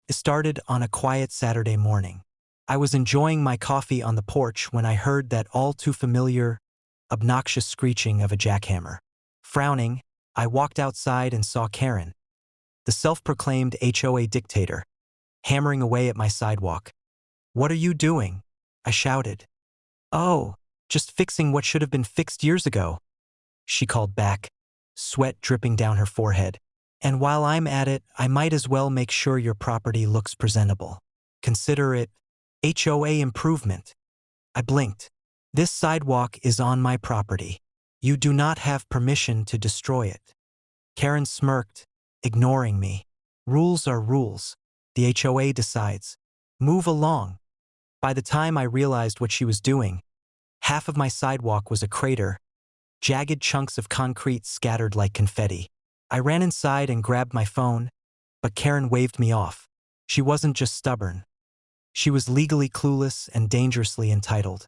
It started on a quiet Saturday morning. I was enjoying my coffee on the porch when I heard that all too familiar, obnoxious screeching of a jackhammer. Frowning, I walked outside and saw Karen, the self-proclaimed HOA dictator, hammering away at my sidewalk. "What are you doing?" I shouted. "Oh, just fixing what should have been fixed years ago," she called back, sweat dripping down her forehead. "And while I'm at it, I might as well make sure your property looks presentable. Consider it HOA improvement." I blinked. "This sidewalk is on my property. You do not have permission to destroy it." Karen smirked, ignoring me. "Rules are rules. The HOA decides. Move along." By the time I realized what she was doing, half of my sidewalk was a crater, jagged chunks of concrete scattered like confetti. I ran inside and grabbed my phone, but Karen waved me off. She wasn't just stubborn. She was legally clueless and dangerously entitled.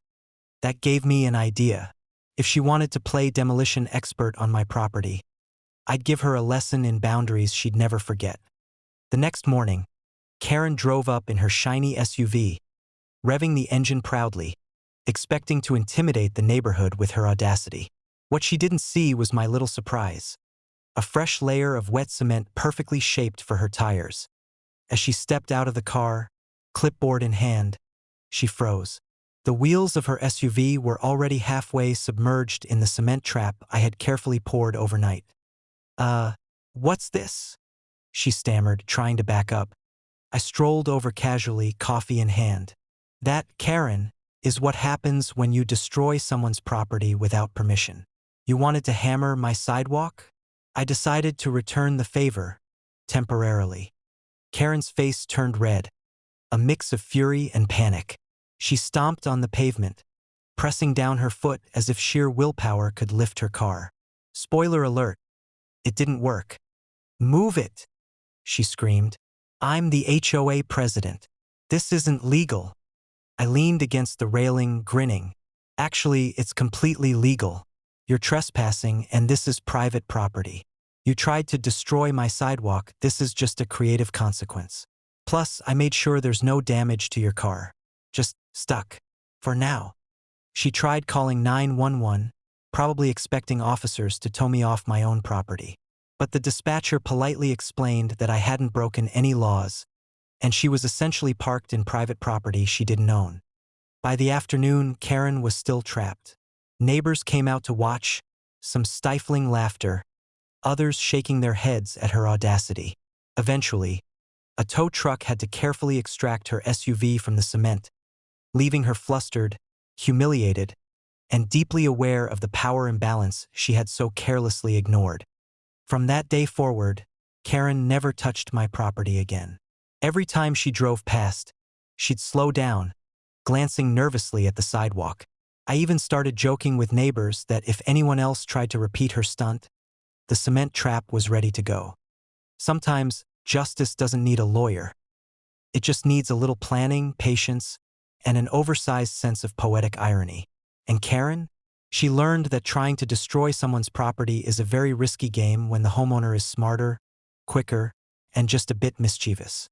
That gave me an idea. If she wanted to play demolition expert on my property, I'd give her a lesson in boundaries she'd never forget. The next morning, Karen drove up in her shiny SUV, revving the engine proudly, expecting to intimidate the neighborhood with her audacity. What she didn't see was my little surprise: a fresh layer of wet cement perfectly shaped for her tires. As she stepped out of the car, clipboard in hand, she froze. The wheels of her SUV were already halfway submerged in the cement trap I had carefully poured overnight. What's this?" she stammered, trying to back up. I strolled over casually, coffee in hand. "That, Karen, is what happens when you destroy someone's property without permission. You wanted to hammer my sidewalk? I decided to return the favor, temporarily." Karen's face turned red, a mix of fury and panic. She stomped on the pavement, pressing down her foot as if sheer willpower could lift her car. Spoiler alert, it didn't work. "Move it," she screamed. "I'm the HOA president. This isn't legal." I leaned against the railing, grinning. "Actually, it's completely legal. You're trespassing, and this is private property. You tried to destroy my sidewalk. This is just a creative consequence. Plus, I made sure there's no damage to your car. Just stuck. For now." She tried calling 911, probably expecting officers to tow me off my own property. But the dispatcher politely explained that I hadn't broken any laws, and she was essentially parked in private property she didn't own. By the afternoon, Karen was still trapped. Neighbors came out to watch, some stifling laughter, others shaking their heads at her audacity. Eventually, a tow truck had to carefully extract her SUV from the cement, leaving her flustered, humiliated, and deeply aware of the power imbalance she had so carelessly ignored. From that day forward, Karen never touched my property again. Every time she drove past, she'd slow down, glancing nervously at the sidewalk. I even started joking with neighbors that if anyone else tried to repeat her stunt, the cement trap was ready to go. Sometimes, justice doesn't need a lawyer. It just needs a little planning, patience, and an oversized sense of poetic irony. And Karen? She learned that trying to destroy someone's property is a very risky game when the homeowner is smarter, quicker, and just a bit mischievous.